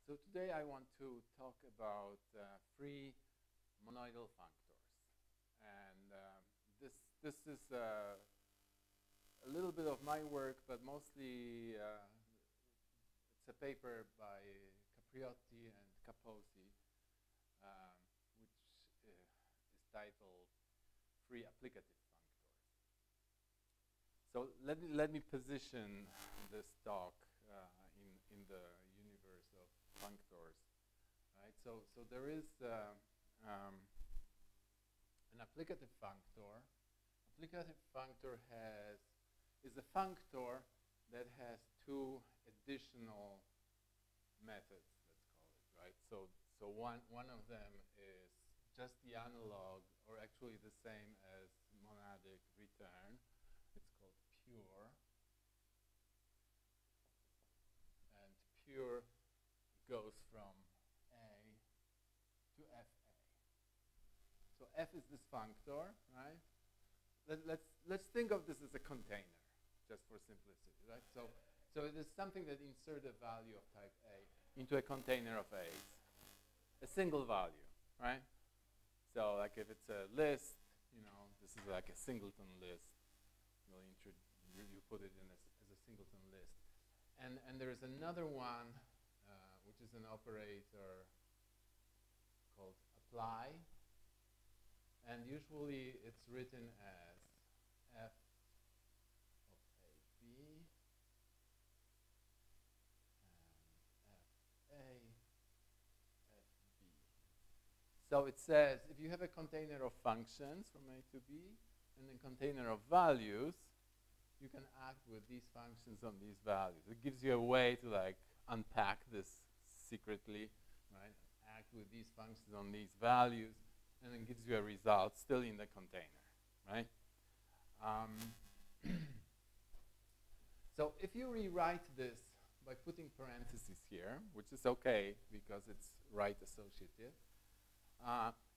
So today I want to talk about free monoidal functors, and this is a little bit of my work, but mostly it's a paper by Capriotti and Capozzi, which is titled "Free Applicative Functors." So let me position this talk in the universe of functors, right? So there is an applicative functor. Applicative functor is a functor that has two additional methods, let's call it, right? So one of them is just the analog, or actually the same as monadic return. It's called pure. And pure goes from A to FA. So F is this functor, right? Let's think of this as a container, just for simplicity, right? So it is something that inserts a value of type A into a container of A's, a single value, right? So like if it's a list, you know, this is like a singleton list. You put it in as a singleton list. And there is another one, which is an operator called apply. And usually it's written as F of AB and FA FB. So it says if you have a container of functions from A to B and a container of values, you can act with these functions on these values. It gives you a way to like unpack this secretly, right? Act with these functions on these values, and then gives you a result still in the container, right? So if you rewrite this by putting parentheses here, which is okay because it's right associative,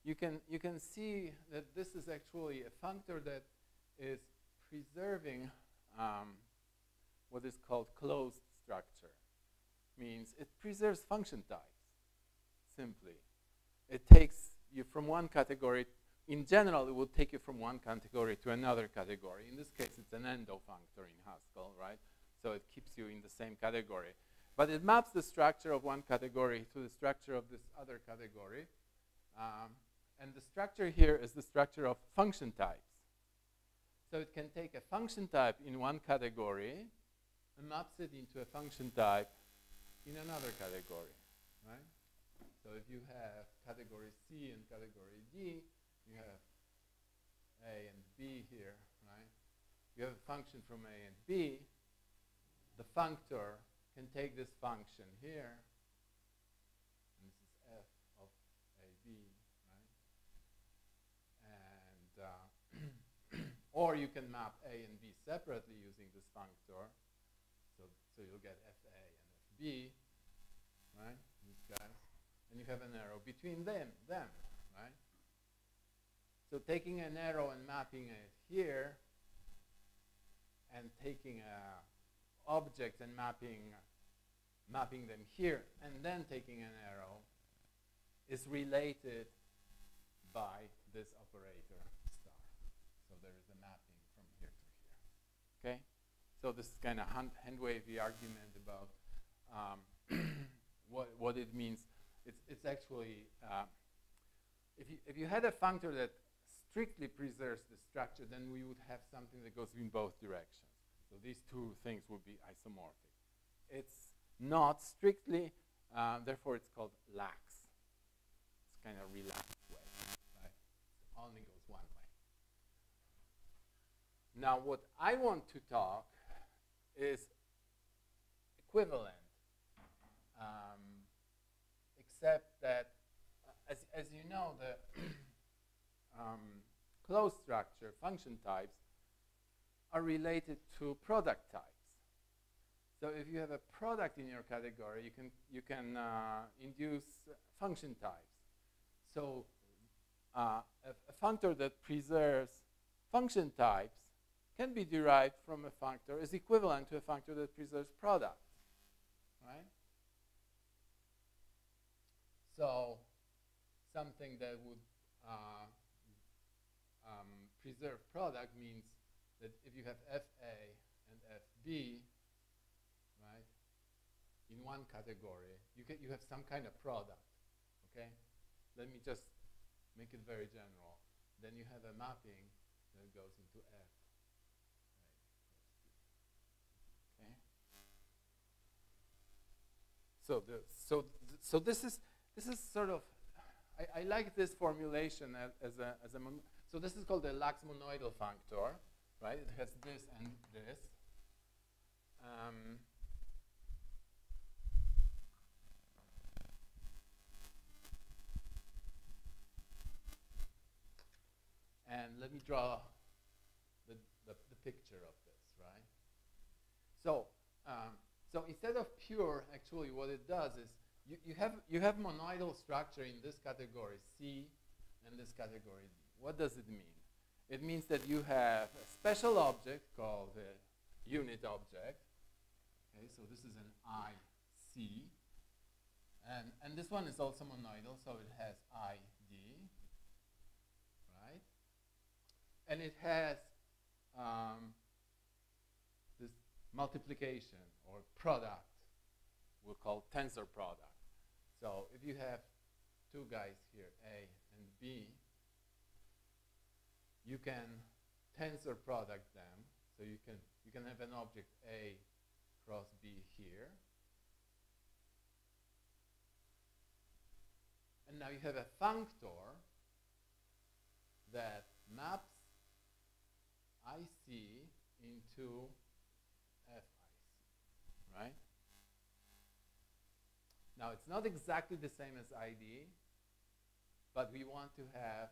you can see that this is actually a functor that is preserving what is called closed structure. Means it preserves function types, simply. It takes you from one category. In general, it will take you from one category to another category. In this case, it's an endo functor in Haskell, right? So it keeps you in the same category. But it maps the structure of one category to the structure of this other category. And the structure here is the structure of function types. So it can take a function type in one category and maps it into a function type in another category, right? So if you have category C and category D, you have A and B here, right? You have a function from A and B. The functor can take this function here, and this is F of AB, right? And or you can map A and B separately using this functor. So you'll get FA and FB, right? These guys. And you have an arrow between them, right? So taking an arrow and mapping it here, and taking objects and mapping them here, and then taking an arrow is related by this operator star. So there is a mapping from here to here. Okay? So this is kind of hand-wavy argument about what it means. It's actually, if you had a functor that strictly preserves the structure, then we would have something that goes in both directions. So these two things would be isomorphic. It's not strictly, therefore it's called lax. It's kind of relaxed way, right? It only goes one way. Now what I want to talk is equivalent. Except that, as you know, the closed structure function types are related to product types. So if you have a product in your category, you can induce function types. So a functor that preserves function types can be derived from a functor is equivalent to a functor that preserves products, right? So something that would preserve product means that if you have FA and FB, right, in one category, you have some kind of product, okay? Let me just make it very general. Then you have a mapping that goes into F. Okay. So this is sort of, I like this formulation as a so this is called the lax monoidal functor, right? It has this and this. And let me draw the picture of this, right? So so instead of pure, actually what it does is you have monoidal structure in this category C and this category D. What does it mean? It means that you have a special object called a unit object. Okay, so this is an IC. And this one is also monoidal, so it has ID, right? And it has this multiplication or product we'll call tensor product. So if you have two guys here, A and B, you can tensor product them. So you can have an object A cross B here. And now you have a functor that maps IC into FIC, right? Now it's not exactly the same as ID, but we want to have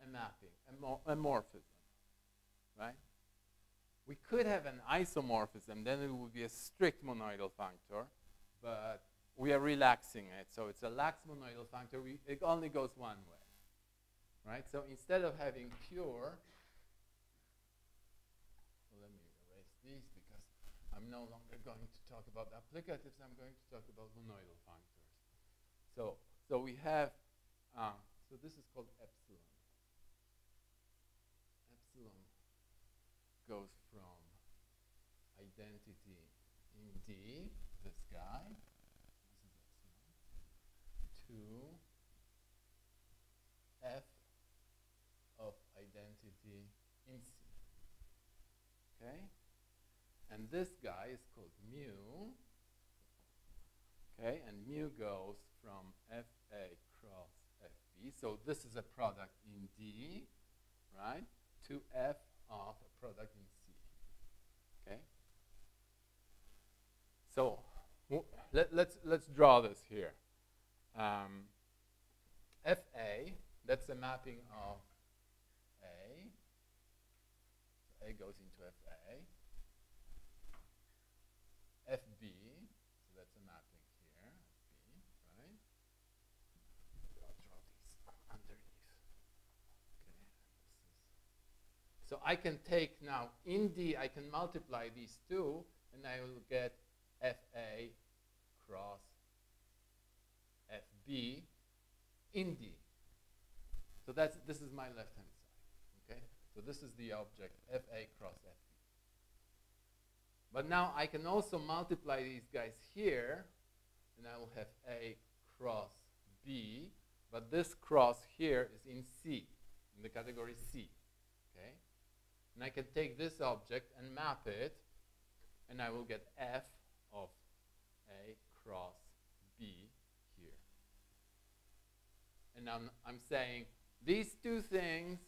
a mapping, a morphism, right? We could have an isomorphism, then it would be a strict monoidal functor, but we are relaxing it, so it's a lax monoidal functor. It only goes one way, right? So instead of having pure, let me erase these because I'm no longer going to talk about applicatives. I'm going to talk about monoidal functors. So we have, so this is called epsilon. Epsilon goes from identity in D, this guy, to F of identity in C. Okay? And this guy is called mu. Okay? And mu goes from FA cross FB. So this is a product in D, right? To F of a product in C. Okay? So let's draw this here. FA, that's a mapping of A. So A goes into FA. FB, so that's a mapping here, FB, right? I'll draw these underneath. Okay, so I can take now, in D, I can multiply these two, and I will get FA cross FB in D. So this is my left-hand side, okay? So this is the object, FA cross FB. But now I can also multiply these guys here, and I will have A cross B, but this cross here is in C, in the category C, okay? And I can take this object and map it, and I will get F of A cross B here. And now I'm saying these two things,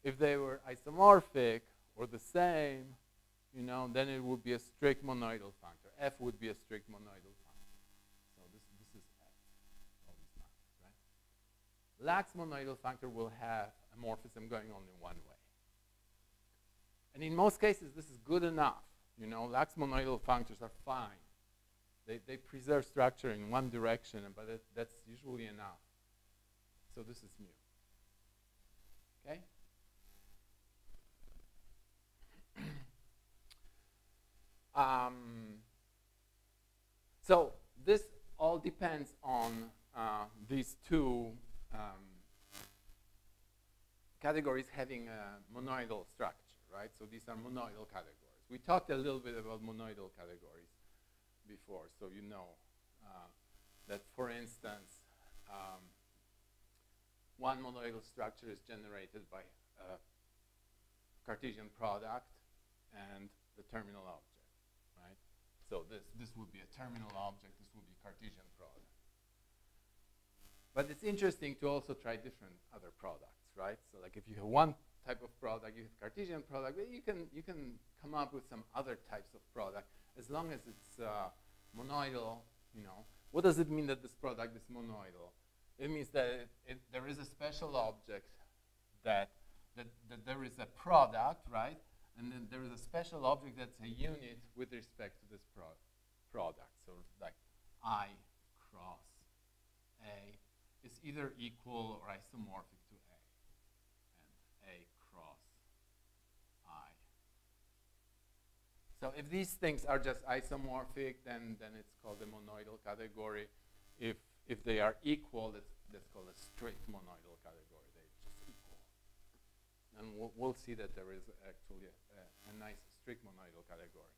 if they were isomorphic or the same, you know, then it would be a strict monoidal functor. F would be a strict monoidal functor. So this is F, all these functors, right? Lax monoidal functor will have a morphism going only one way. And in most cases, this is good enough. You know, lax monoidal functors are fine. They preserve structure in one direction, but that's usually enough. So this is mu. Okay? So this all depends on these two categories having a monoidal structure, right? So these are monoidal categories. We talked a little bit about monoidal categories before, so you know that, for instance, one monoidal structure is generated by a Cartesian product and the terminal object, right? So this would be a terminal object, this would be Cartesian product. But it's interesting to also try different other products, right? So like if you have one type of product, you have Cartesian product, but you can come up with some other types of product as long as it's monoidal, you know. What does it mean that this product is monoidal? It means that there is a special object that there is a product, right? And then there is a special object that's a unit with respect to this product. So like I cross A is either equal or isomorphic to A. And A cross I. So if these things are just isomorphic, then it's called a monoidal category. If they are equal, that's called a strict monoidal category. They're just equal. And we'll see that there is actually a nice strict monoidal category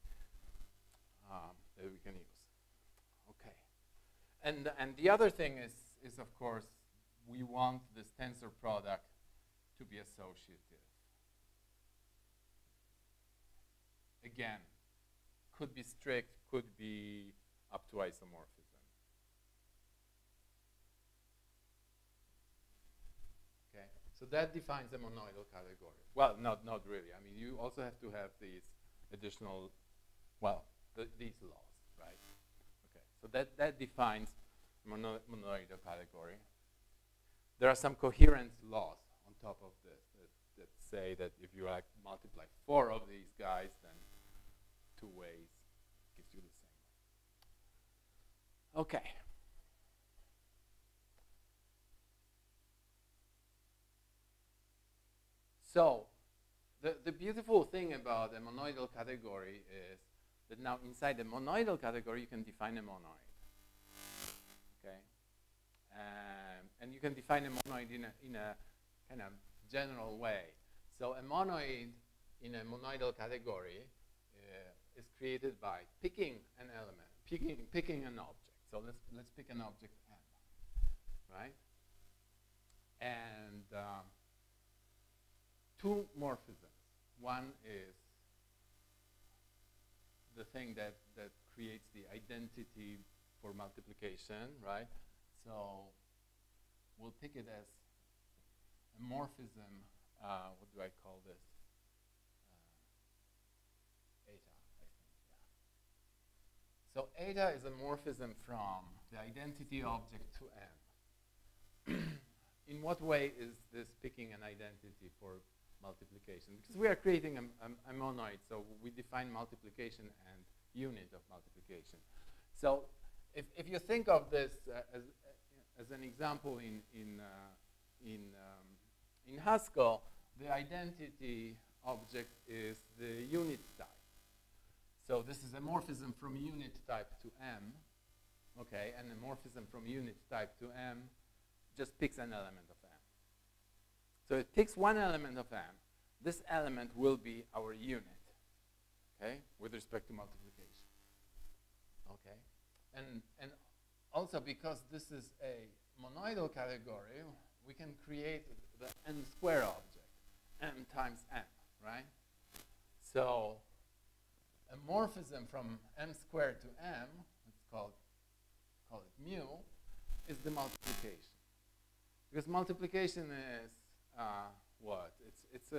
that we can use. Okay. And the other thing is of course, we want this tensor product to be associative. Again, could be strict, could be up to isomorphism. So that defines a monoidal category. Well, not really. I mean, you also have to have these additional, well, these laws, right? Okay, so that defines monoidal category. There are some coherence laws on top of this that say that if you like multiply 4 of these guys, then 2 ways gives you the same. Okay. So the beautiful thing about a monoidal category is that now inside the monoidal category you can define a monoid. Okay, and you can define a monoid in a kind of general way. So a monoid in a monoidal category is created by picking an element, picking an object. So let's pick an object M, right? And 2 morphisms. One is the thing that creates the identity for multiplication, right? So we'll pick it as a morphism. What do I call this? Eta, I think, yeah. So eta is a morphism from the identity object to M. In what way is this picking an identity for multiplication? Because we are creating a monoid, so we define multiplication and unit of multiplication. So if you think of this as an example in Haskell, the identity object is the unit type. So this is a morphism from unit type to M, okay, and a morphism from unit type to M just picks an element of M. So it picks one element of M. This element will be our unit, okay, with respect to multiplication. Okay, and also because this is a monoidal category, we can create the M square object, M times M, right? So a morphism from M squared to M, let's call it mu, is the multiplication. Because multiplication is what? It's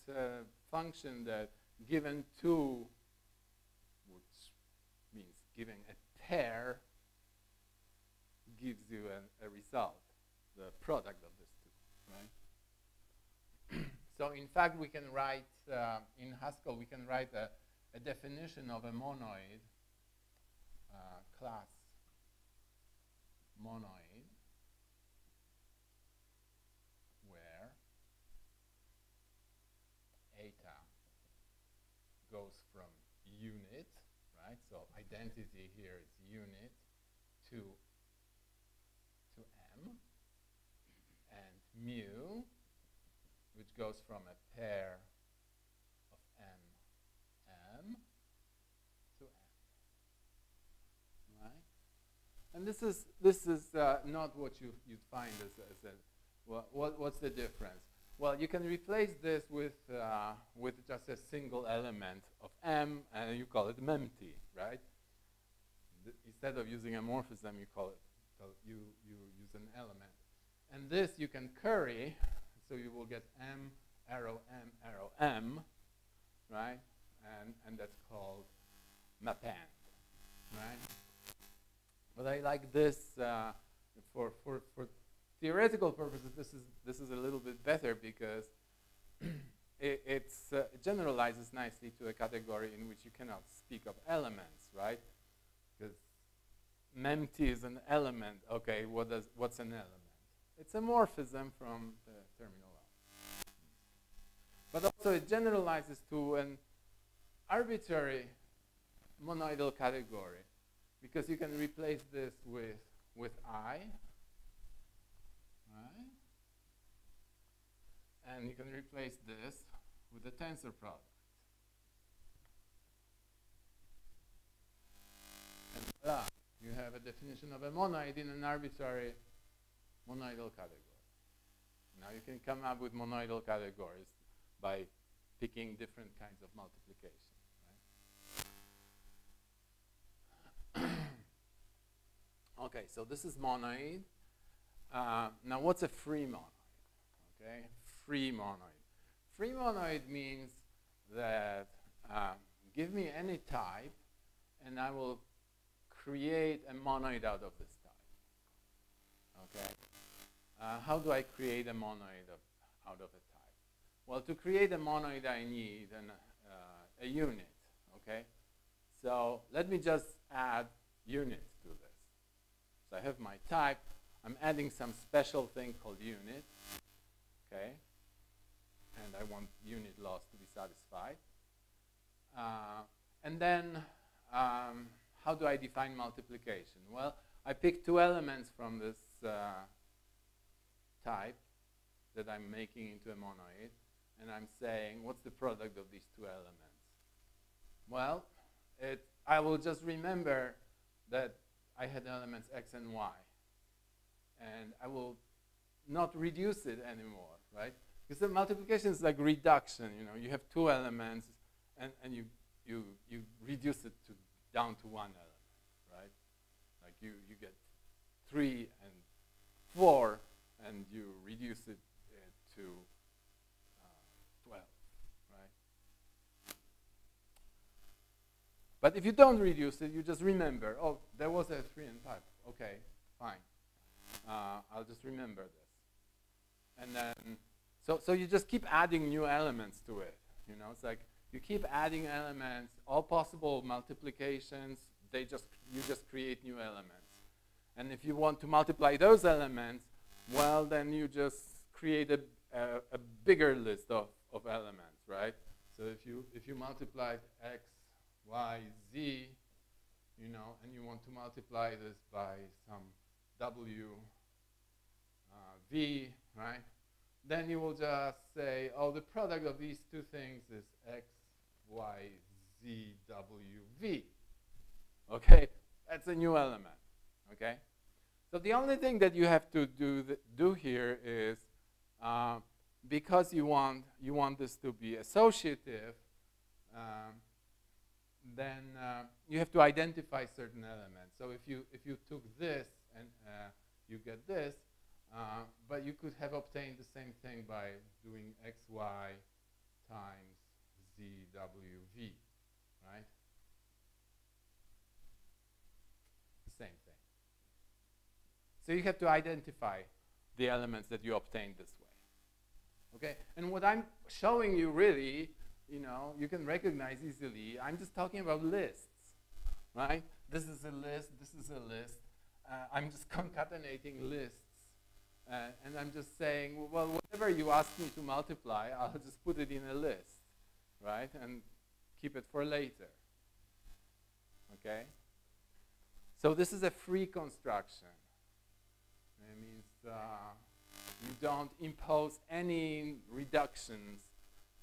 a function that given 2, which means giving a pair, gives you a result, the product of these 2, right? So in fact, we can write, in Haskell, we can write a definition of a monoid, class monoid, where eta goes from unit, right? So identity here is unit, to mu, which goes from a pair of m to n, right? And this is not what you'd find as a what's the difference? Well, you can replace this with just a single element of m, and you call it memty, right? Instead of using a morphism, you use an element, and this you can curry, so you will get m arrow m, right? And that's called mapand, right? But I like this for theoretical purposes. This is a little bit better because it generalizes nicely to a category in which you cannot speak of elements, right? Because memty is an element. Okay, what's an element? It's a morphism from the terminology. But also it generalizes to an arbitrary monoidal category, because you can replace this with I, right? And you can replace this with the tensor product. And voila, you have a definition of a monoid in an arbitrary monoidal category. Now you can come up with monoidal categories by picking different kinds of multiplication. Okay, so this is monoid. Now, what's a free monoid? Okay, free monoid. Free monoid means that give me any type, and I will create a monoid out of this type. Okay. How do I create a monoid out of a type? Well, to create a monoid, I need a unit. Okay. So let me just add unit to this. So I have my type. I'm adding some special thing called unit, okay? And I want unit loss to be satisfied. And then how do I define multiplication? Well, I pick two elements from this type that I'm making into a monoid, and I'm saying, what's the product of these two elements? Well, I will just remember that I had elements x and y, and I will not reduce it anymore, right? Because the multiplication is like reduction. You know, you have two elements, and you reduce it down to one element, right? Like you get 3 and 4, and you reduce it to 12, right? But if you don't reduce it, you just remember, oh, there was a 3 and 5. Okay, fine. I'll just remember this. And then, so you just keep adding new elements to it. You know, it's like you keep adding elements, all possible multiplications. You just create new elements. And if you want to multiply those elements, well, then you just create a bigger list of elements, right? So if you multiply x, y, z, you know, and you want to multiply this by some w, v, right? Then you will just say, oh, the product of these two things is x, y, z, w, v. Okay, that's a new element. Okay, so the only thing that you have to do here is because you want this to be associative, then you have to identify certain elements. So if you took this and you get this, but you could have obtained the same thing by doing xy times zwv, right? The same thing. So you have to identify the elements that you obtained this way. Okay? And what I'm showing you really, you know, you can recognize easily, I'm just talking about lists, right? This is a list, this is a list. I'm just concatenating lists. And I'm just saying, well, whatever you ask me to multiply, I'll just put it in a list, right? And keep it for later. Okay? So this is a free construction. It means You don't impose any reductions.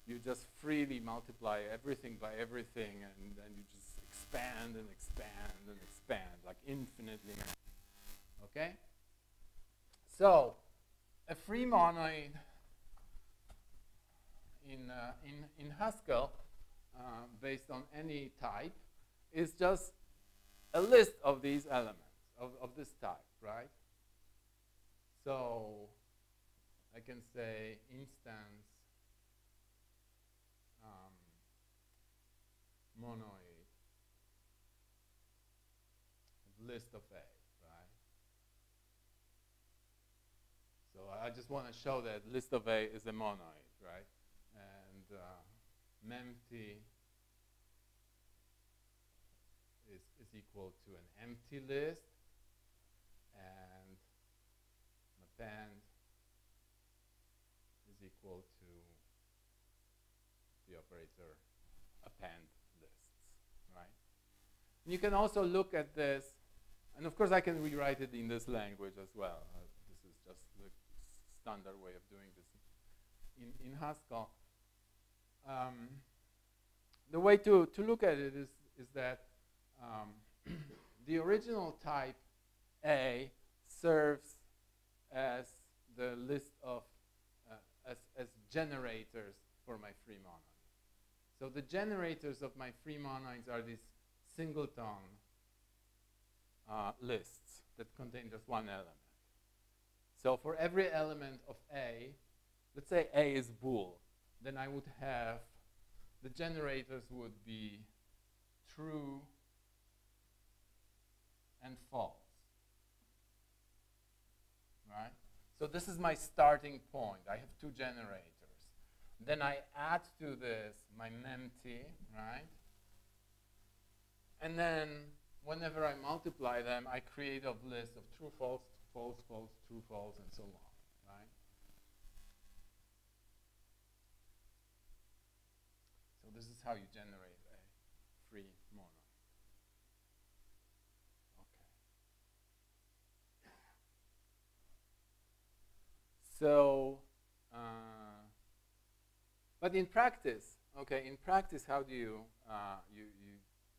You just freely multiply everything by everything, and then you just expand and expand and expand, like infinitely. Okay? So, a free monoid in Haskell, based on any type, is just a list of these elements, of this type, right? So, I can say instance monoid list of A, right? So I just want to show that list of A is a monoid, right? And mempty is equal to an empty list, and append is equal to the operator append lists, right? And you can also look at this, and of course I can rewrite it in this language as well. This is just the standard way of doing this in Haskell. The way to look at it is that the original type A serves as the list of as generators for my free monoid. So the generators of my free monoids are these singleton lists that contain just one element. So for every element of A, let's say A is bool, then I would have, the generators would be true and false, right? So this is my starting point. I have two generators. Then I add to this my mempty, right? And then whenever I multiply them, I create a list of true, false, false, false, true, false, and so on, right? So this is how you generate a free monoid. Okay. So, but in practice, okay, in practice, how do you,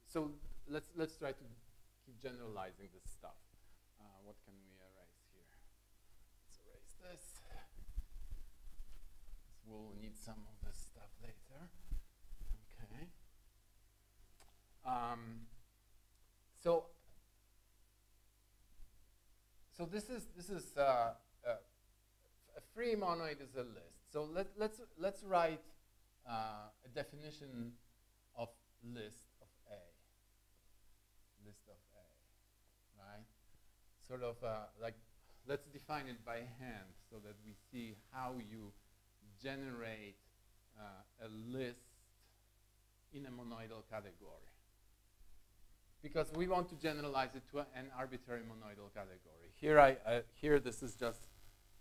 so let's try to keep generalizing this stuff. What can we erase here? Let's erase this. We'll need some of this stuff later. Okay. So this is a free monoid is a list. So let's write a definition of list of A. List of A, right? Sort of like, let's define it by hand so that we see how you generate a list in a monoidal category. Because we want to generalize it to an arbitrary monoidal category. Here this is just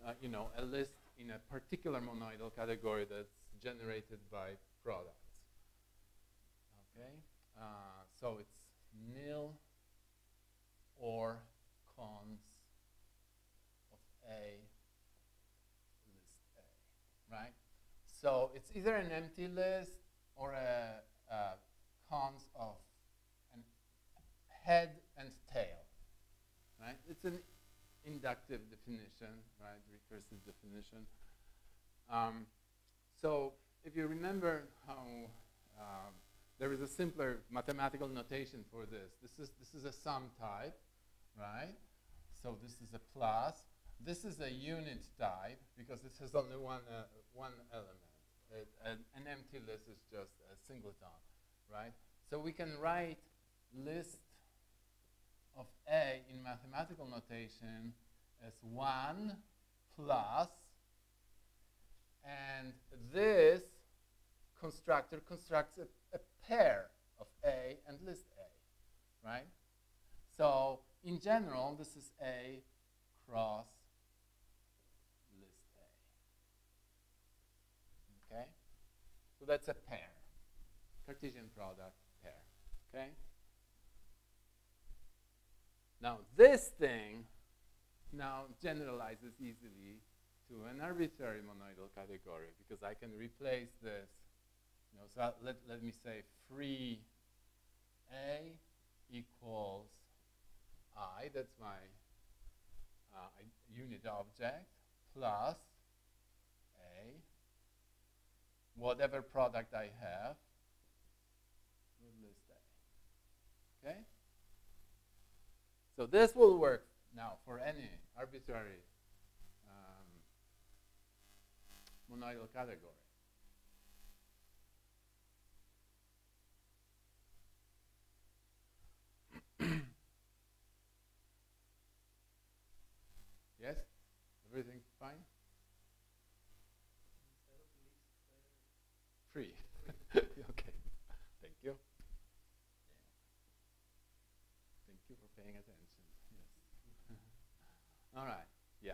a list in a particular monoidal category that's generated by products. Okay, so it's nil or cons of A list A, right? So it's either an empty list or a cons of an head and tail, right? It's an inductive definition, right? Recursive definition. So if you remember how there is a simpler mathematical notation for this. This is a sum type, right? So this is a plus. This is a unit type because this has only one element. An empty list is just a singleton, right? So we can write list of A in mathematical notation as 1 plus, and this constructor constructs a pair of A and list A, right? So in general, this is A cross list A. Okay? So that's a pair. Cartesian product pair. Okay? Now this thing now generalizes easily to an arbitrary monoidal category because I can replace this. So let me say free A equals I, that's my unit object, plus A, whatever product I have, with list A. Okay? So this will work now for any arbitrary monoidal category. Yes? Everything fine? Free. Okay. Thank you. Thank you for paying attention. Yes. All right. Yeah.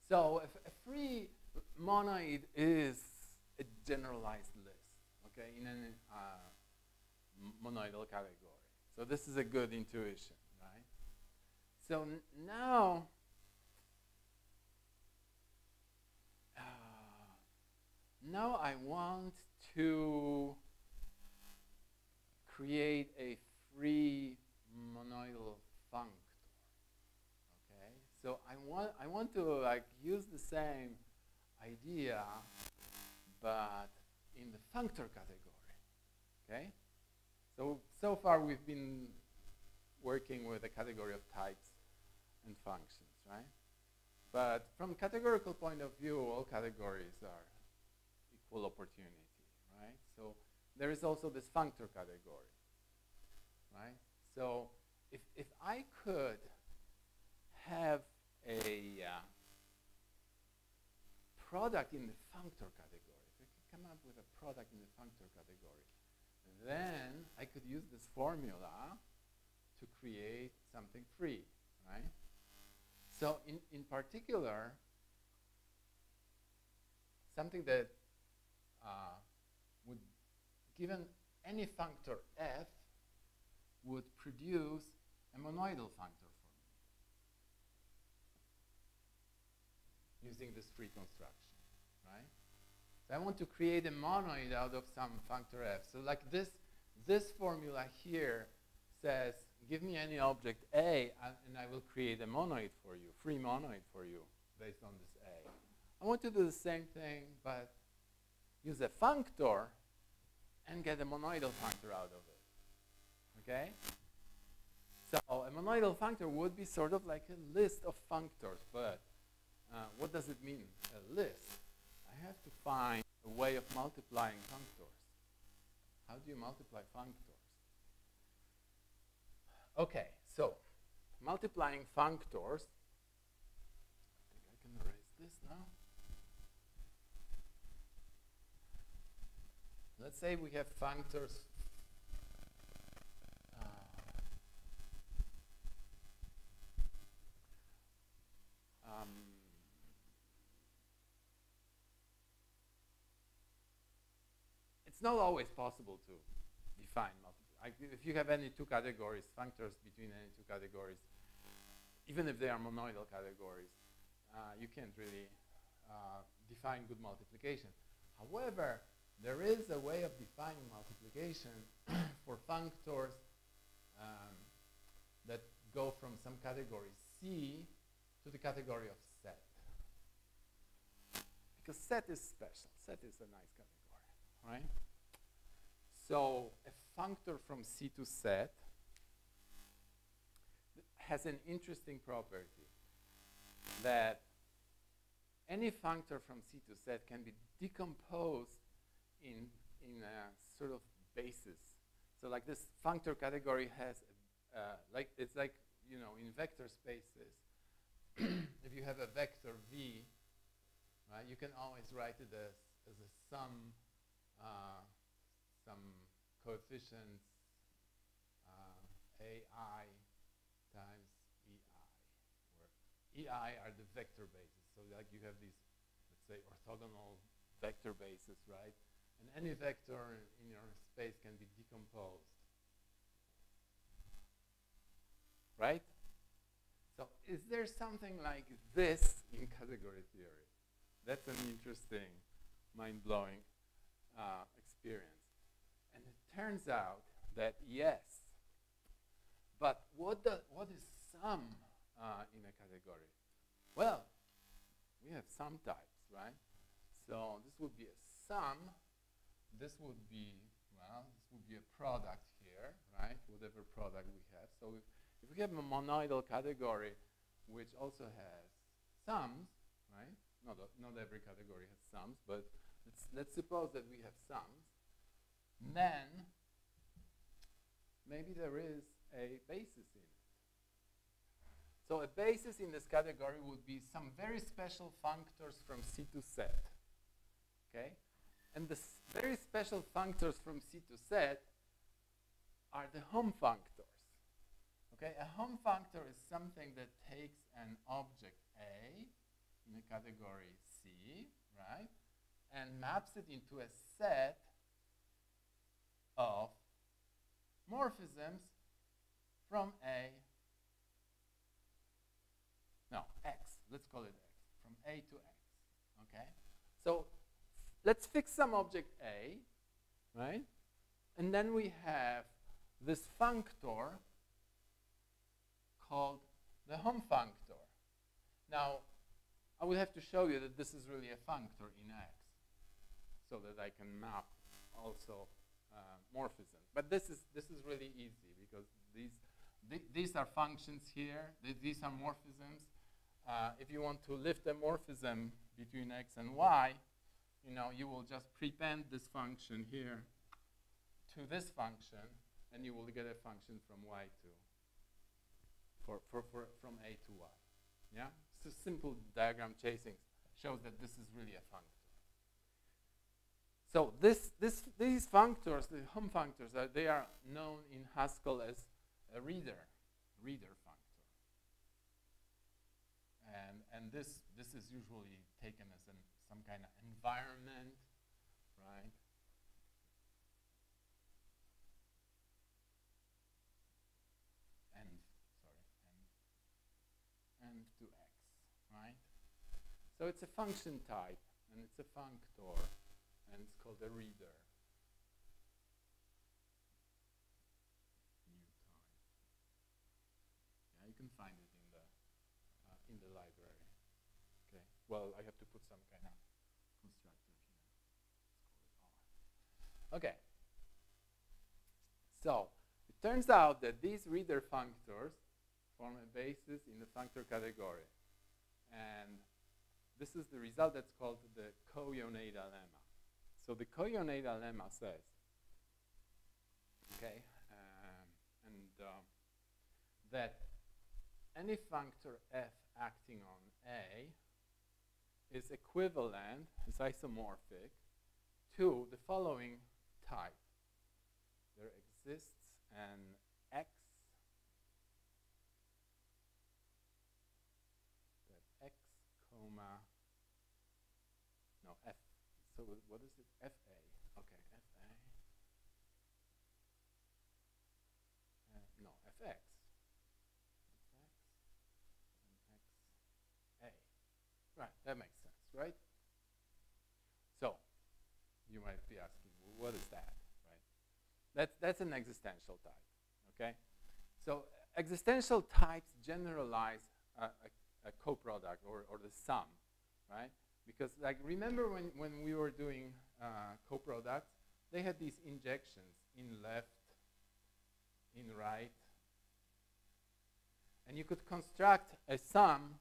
So a free monoid is a generalized list, okay, in a monoidal category. So this is a good intuition, right? So now, now I want to create a free monoidal functor. Okay, so I want to like use the same idea, but in the functor category. Okay, so far we've been working with a category of types and functions, right? But from categorical point of view, all categories are equal opportunity, right? So there is also this functor category, right? So if I could have a product in the functor category, if I could come up with a product in the functor category, then I could use this formula to create something free, right? So in particular, something that would, given any functor f, would produce a monoidal functor for me using this free construction, right? So I want to create a monoid out of some functor f. So like this formula here says, give me any object A, and I will create a monoid for you, free monoid for you, based on this A. I want to do the same thing, but use a functor and get a monoidal functor out of it. Okay? So a monoidal functor would be sort of like a list of functors, but what does it mean, a list? I have to find a way of multiplying functors. How do you multiply functors? Okay, so multiplying functors, I think I can erase this now. Let's say we have functors it's not always possible to define if you have any two categories, functors between any two categories, even if they are monoidal categories, you can't really define good multiplication. However, there is a way of defining multiplication for functors that go from some category C to the category of set. Because set is special. Set is a nice category, right? So a functor from C to set has an interesting property that any functor from C to set can be decomposed in a sort of basis. So like this functor category has, it's like, you know, in vector spaces, if you have a vector V, right, you can always write it as a sum, some coefficients AI times EI, where EI are the vector bases. So like you have these, let's say, orthogonal vector bases, right? And any vector in your space can be decomposed, right? So is there something like this in category theory? That's an interesting, mind-blowing experience. And it turns out that yes. But what is sum in a category? Well, we have sum types, right? So this would be a sum. This would be, well, this would be a product here, right? Whatever product we have. So if we have a monoidal category, which also has sums, right? Not every category has sums, but let's suppose that we have sums. Then maybe there is a basis in it. So a basis in this category would be some very special functors from C2 set. Okay? And the very special functors from C2 set are the home functors. Okay? A home functor is something that takes an object A in a category C, right? And maps it into a set of morphisms from X. Let's call it X. From A to X. Okay? So let's fix some object A, right? And then we have this functor called the home functor. Now, I will have to show you that this is really a functor in X, so that I can map also morphisms. But this is really easy because these are functions here. These are morphisms. If you want to lift a morphism between X and Y, you will just prepend this function here to this function, and you will get a function from Y to from A to Y. Yeah, so simple diagram chasing shows that this is really a functor. So these functors, the home functors, they are known in Haskell as a reader functor. And this is usually taken as some kind of environment, right? And to X, right? So it's a function type, and it's a functor, and it's called a reader. New type. Yeah, you can find it in the library. Okay. Well, I have to put some kind of constructor here. Let's call it R. Okay. So it turns out that these reader functors form a basis in the functor category. And this is the result that's called the co-ionada lemma. So the co-ionada lemma says, okay, that any functor f acting on A is equivalent, is isomorphic, to the following type. There exists an X comma, no, F. So what is it? FA. Okay, FA. No, FX. FX and XA. Right, that makes sense, right? So you might be asking, well, what is that, right? That's an existential type, okay? So existential types generalize a coproduct or the sum, right? Because like remember when we were doing coproducts, they had these injections in left, in right, and you could construct a sum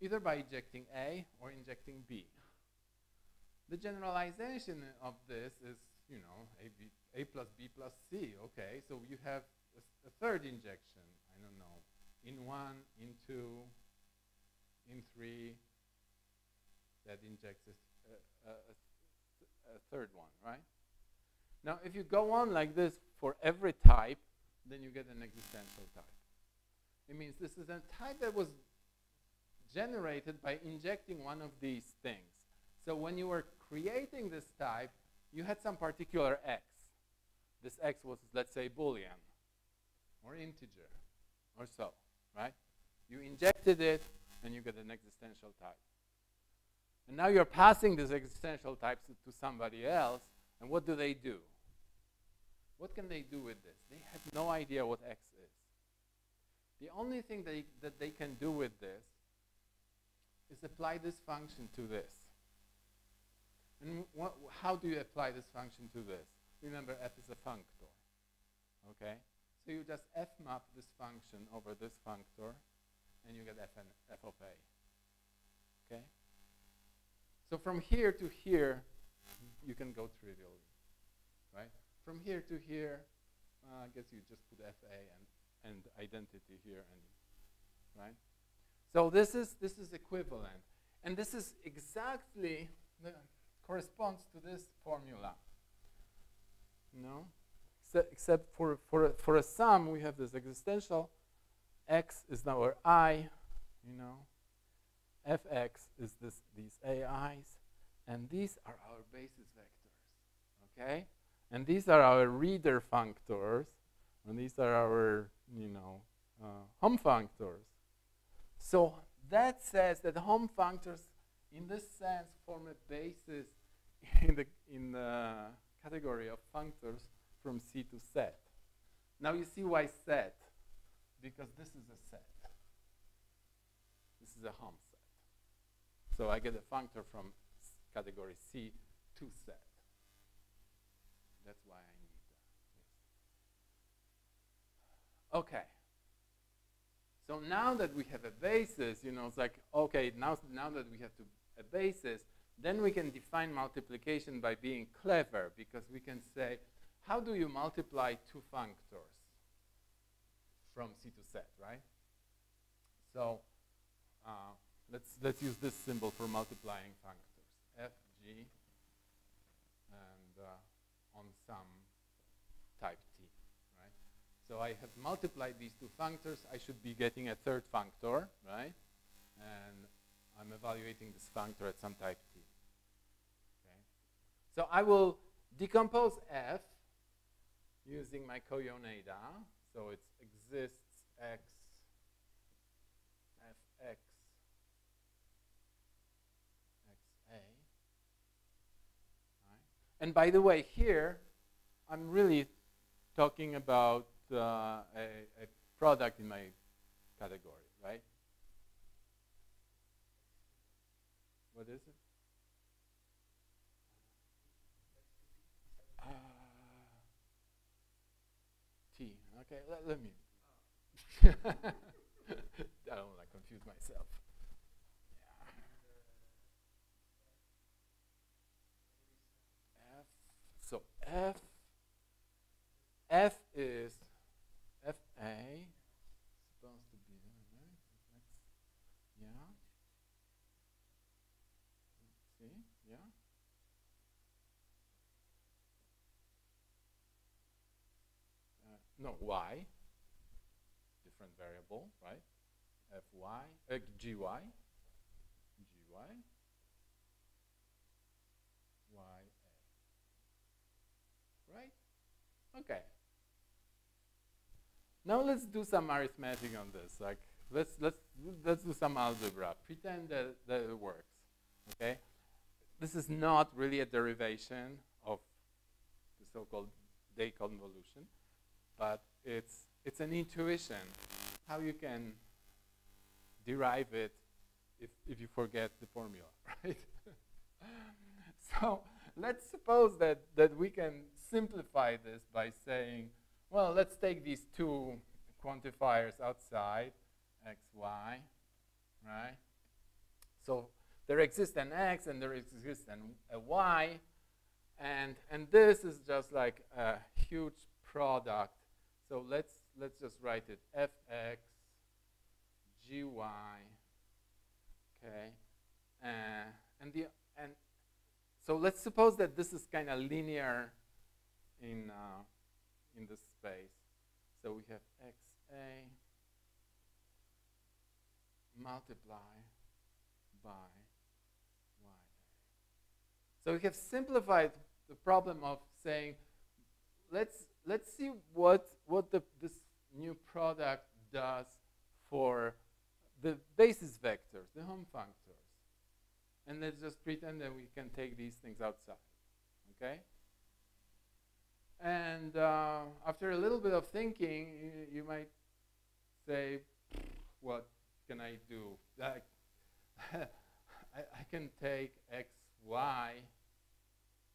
either by injecting A or injecting B. The generalization of this is, A plus B plus C. Okay, so you have a third injection, I don't know, in 1, in 2, in 3, that injects a third one, right? Now, if you go on like this for every type, then you get an existential type. It means this is a type that was generated by injecting one of these things. So when you were creating this type, you had some particular X. This X was, let's say, Boolean. or integer or so, right? You injected it, and you get an existential type. And now you're passing these existential types to somebody else, and what do? What can they do with this? They have no idea what x is. The only thing that they can do with this is apply this function to this. And how do you apply this function to this? Remember, f is a functor. Okay? So you just f map this function over this functor, and you get f of a. Okay? So from here to here, you can go trivially, right? From here to here, I guess you just put fa and identity here, and right? So this is equivalent, and this is exactly corresponds to this formula. No, except for a sum, we have this existential. X is now our I, fx is these AIs, and these are our basis vectors, okay? And these are our reader functors, and these are our, home functors. So that says that home functors, in this sense, form a basis in the category of functors from C to set. Now you see why set, because this is a set. This is a home set. So I get a functor from category C to set. That's why I need that. Yes. Okay. So now that we have a basis, it's like, okay, now that we have a basis, then we can define multiplication by being clever, because we can say, how do you multiply two functors from C to set, right? So let's use this symbol for multiplying functors, f, g, and on some type t, right? So I have multiplied these two functors. I should be getting a third functor, right? And I'm evaluating this functor at some type t. Okay. So I will decompose f using my Cohen-Ada. So it exists x, fx, xa. Right? And by the way, here, I'm really talking about a product in my category, right? What is it? T. Okay, let me. I don't want to confuse myself. Yeah. So F is FA, supposed to be there, right? Yeah. See? Yeah. No, y. Different variable, right? Fy, gy, ya. Right? Okay. Now let's do some arithmetic on this. Like let's do some algebra. Pretend that it works. Okay? This is not really a derivation of the so-called Day convolution, but it's an intuition how you can derive it if you forget the formula, right? So let's suppose that we can simplify this by saying, well, let's take these two quantifiers outside, x, y, right? So there exists an x and there exists a y, and this is just like a huge product. So let's just write it fx, gy, okay, and so let's suppose that this is kind of linear in this space. So we have xa multiply by ya. So we have simplified the problem of saying, let's see what this new product does for the basis vectors, the home functors. And let's just pretend that we can take these things outside, okay? And after a little bit of thinking, you might say, what can I do? I can take x, y,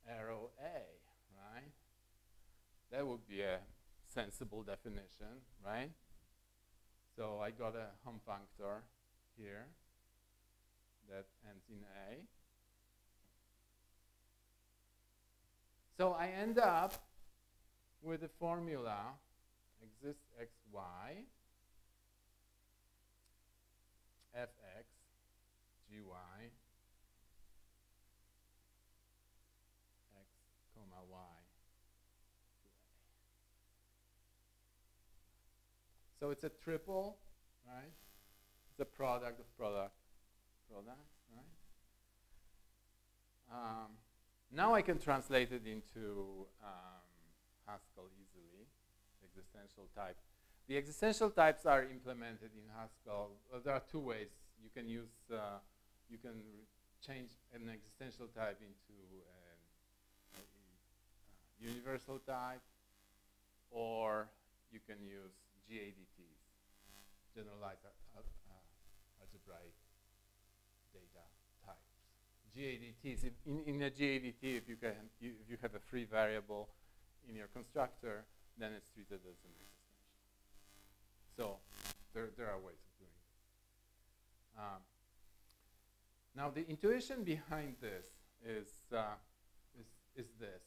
arrow A, right? That would be a sensible definition, right? So I got a home functor here that ends in A. So I end up with a formula, exists xy, fx, gy, x, comma, y. So it's a triple, right? It's a product of products, right? Now I can translate it into Haskell easily, existential type. The existential types are implemented in Haskell. There are two ways. You can use, you can change an existential type into a universal type, or you can use GADTs, generalized algebraic data types. GADTs, in a GADT, if you have a free variable in your constructor, then it's treated as an existential. So there are ways of doing it. Now the intuition behind this is this.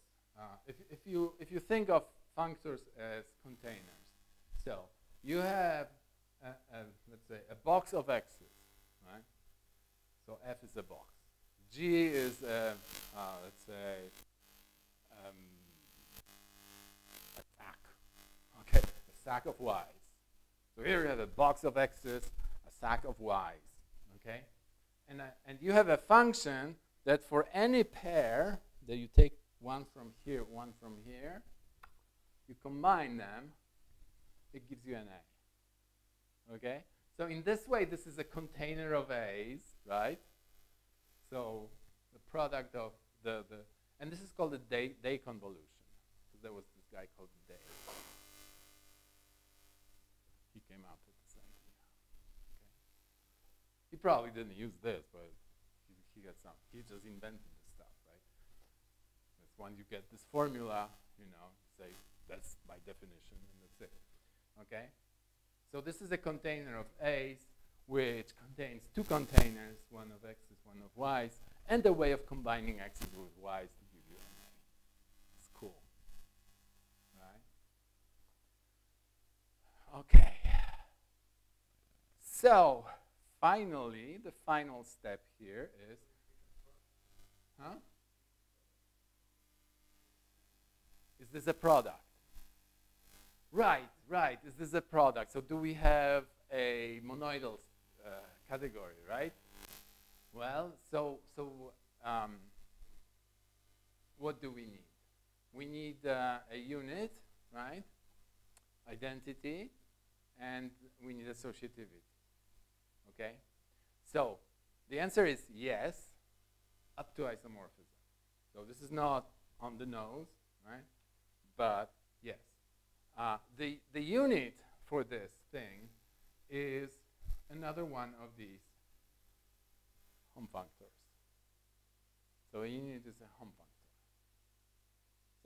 If you think of functors as containers, so you have let's say a box of x's, right? So F is a box. G is let's say a sack. Okay, a sack of y's. So here you have a box of x's, a sack of y's. Okay, and you have a function that for any pair that you take one from here, one from here, you combine them, it gives you an A. Okay? So in this way, this is a container of A's, right? So the product of and this is called the Day convolution. So there was this guy called Day. He came out with this idea. Okay? He probably didn't use this, but he got some. He just invented this stuff, right? That's once you get this formula, you know, say that's by definition, and that's it. Okay? So this is a container of A's, which contains two containers, one of X's, one of Y's, and a way of combining X's with Y's to give you an A. It's cool. Right? Okay. So finally, the final step here is, is this a product? Right, right. Is this a product? So do we have a monoidal category, right? Well, so what do we need? We need a unit, right? Identity, and we need associativity. Okay? So the answer is yes, up to isomorphism. So this is not on the nose, right? But yes. The unit for this thing is another one of these home functors. So a unit is a home functor.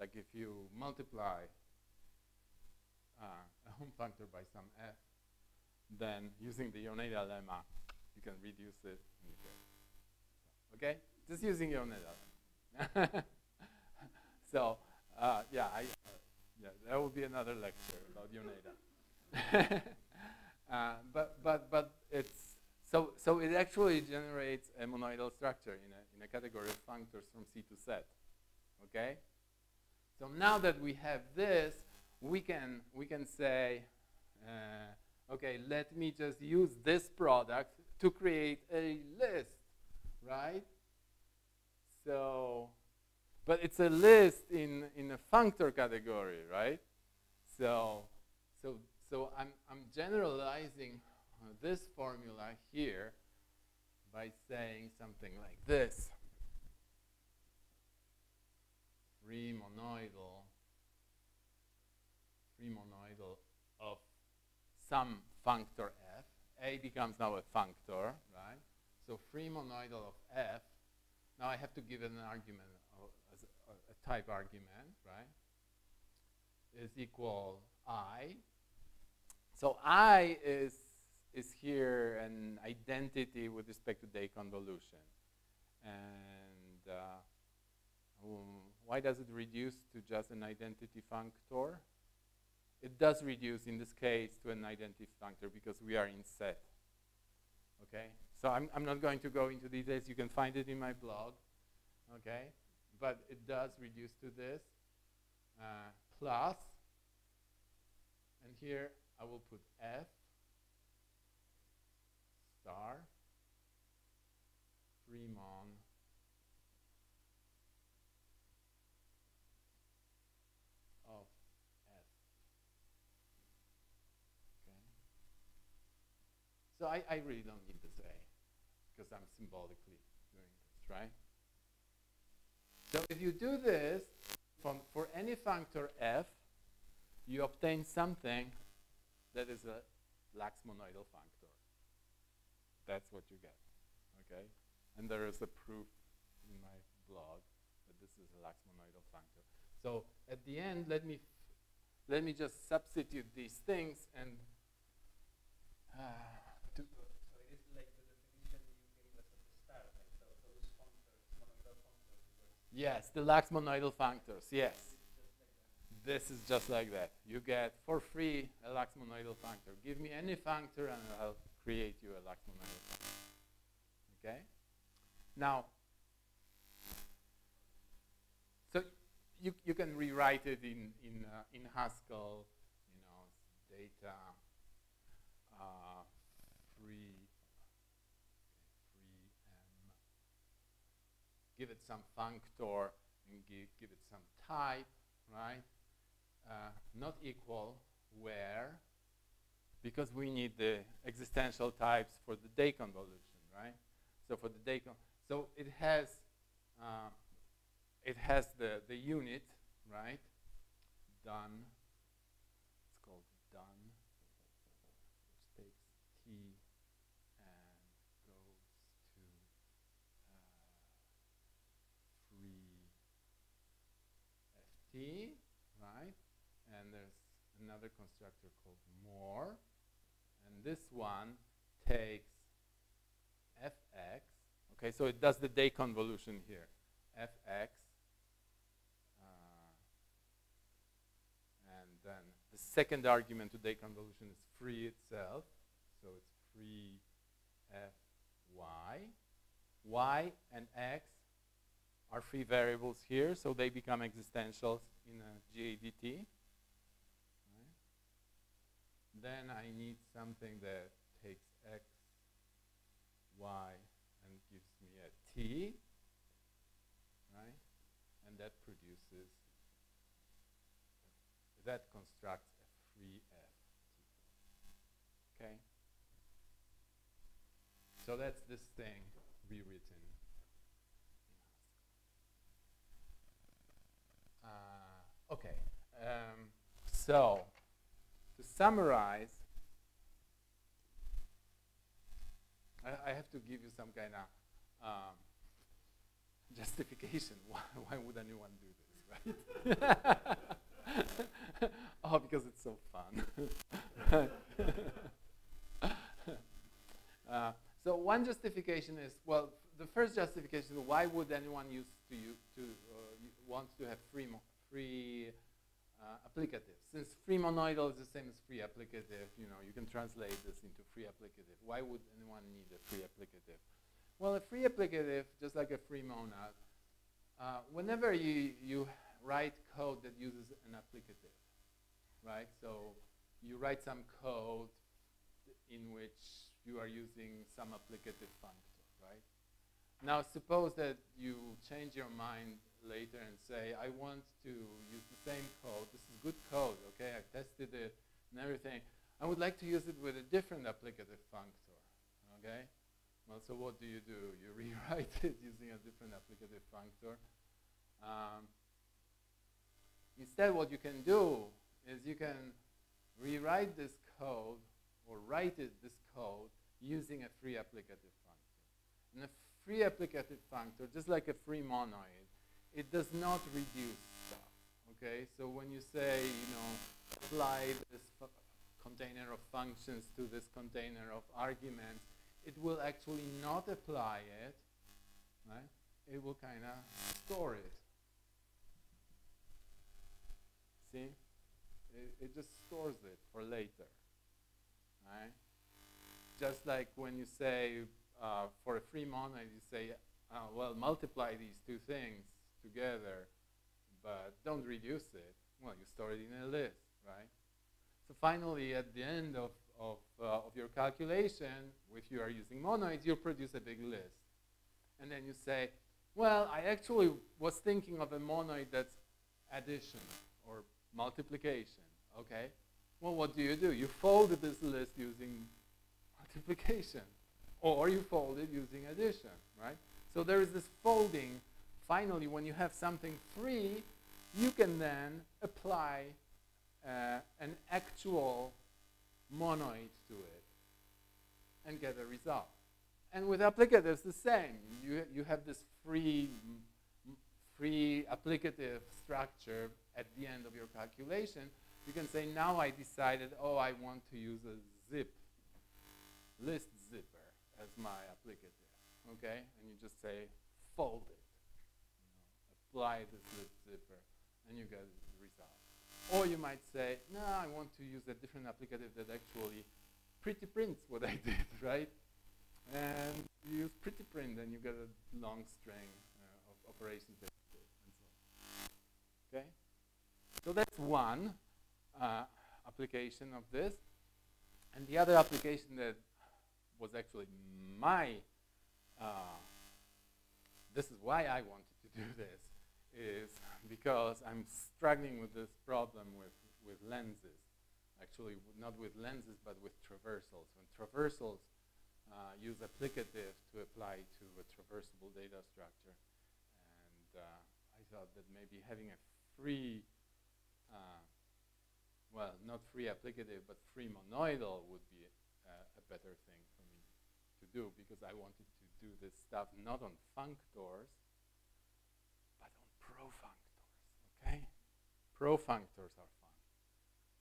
Like if you multiply a home functor by some f, then using the Yoneda lemma, you can reduce it and you get it. Okay? Just using Yoneda lemma. So, yeah, yeah, that will be another lecture about Yoneda. But it's so it actually generates a monoidal structure in a category of functors from C to Z. Okay. So now that we have this, we can say, okay, let me just use this product to create a list, right? So. But it's a list in a functor category, right? So So I'm generalizing this formula here by saying something like this. Free monoidal of some functor f. A becomes now a functor, right? So free monoidal of f. Now I have to give it an argument, as a type argument, right? Is equal I. So I is here an identity with respect to day convolution. And why does it reduce to just an identity functor? It does reduce, in this case, to an identity functor because we are in set. Okay? So I'm not going to go into details. You can find it in my blog. Okay? But it does reduce to this. Plus, and here I will put f star Fremon of f. Okay. So I really don't need this a because I'm symbolically doing this, right? So if you do this for any functor f, you obtain something that is a lax monoidal functor. That's what you get, okay? And there is a proof in my blog that this is a lax monoidal functor. So at the end, let me just substitute these things and so it is like the definition you gave us at the start, like those functors, monoidal functors. Yes, the lax monoidal functors, yes. This is just like that. You get, for free, a lax monoidal functor. Give me any functor and I'll create you a lax monoidal functor. Okay? Now, so you can rewrite it in Haskell, you know, data, free m. Give it some functor and give it some type, right? Not equal where, because we need the existential types for the day convolution, right? So for the day, so it has the unit, right? Done. It's called done, which takes t and goes to free ft, right? And there's another constructor called more, and this one takes fx. Okay, so it does the day convolution here. Fx, and then the second argument to day convolution is free itself, so it's free fy. Y and x are free variables here, so they become existentials in a GADT. Then I need something that takes x, y, and gives me a t, right? And that produces, that constructs a free ft. Okay? So that's this thing rewritten. Okay. So, to summarize, I have to give you some kind of justification. Why would anyone do this, right? Oh, because it's so fun. So one justification is, well, the first justification is why would anyone want to have free applicatives? Since free monoidal is the same as free applicative, you know, you can translate this into free applicative. Why would anyone need a free applicative? Well, a free applicative, just like a free monad, whenever you write code that uses an applicative, right? So you write some code in which you are using some applicative functor, right? Now suppose that you change your mind later and say, I want to use the same code. This is good code, okay? I tested it and everything. I would like to use it with a different applicative functor, okay? Well, so what do? You rewrite it using a different applicative functor. Instead, what you can do is you can rewrite this code or write this code using a free applicative functor. And a free applicative functor, just like a free monoid, it does not reduce stuff, okay? So when you say, apply this container of functions to this container of arguments, it will actually not apply it, right? It will kind of store it. See? It just stores it for later, right? Just like when you say, for a free monoid, you say, well, multiply these two things together, but don't reduce it. Well, you store it in a list, right? So finally, at the end of your calculation, if you are using monoids, you'll produce a big list. And then you say, well, I actually was thinking of a monoid that's addition or multiplication, okay? Well, what do? You fold this list using multiplication, or you fold it using addition, right? So there is this folding. Finally, when you have something free, you can then apply an actual monoid to it and get a result. And with applicatives, the same. You have this free applicative structure at the end of your calculation. You can say, now I decided, I want to use a list zipper as my applicative, okay? And you just say, fold it. Apply this list zipper, and you get the result. Or you might say, no, I want to use a different applicative that actually pretty prints what I did, right? And you use pretty print, and you get a long string of operations that you did, and so on. Okay? So that's one application of this. And the other application that was actually this is why I wanted to do this, is because I'm struggling with this problem with lenses. Actually, not with lenses, but with traversals. When traversals use applicatives to apply to a traversable data structure. And I thought that maybe having a free, well, not free applicative, but free monoidal would be a better thing for me to do, because I wanted to do this stuff not on functors, but on profunctors, okay? Profunctors are fun.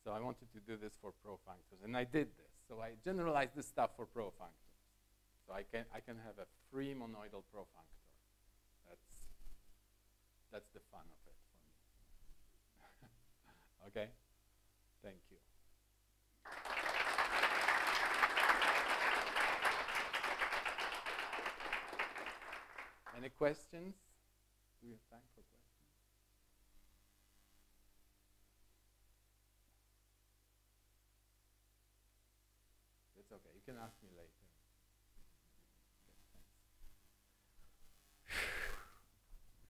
So I wanted to do this for profunctors, and I did this. So I generalized this stuff for profunctors. So I can have a free monoidal profunctor. That's the fun of it for me. Okay? Thank you. Any questions? Do we have time for questions? It's okay. You can ask me later.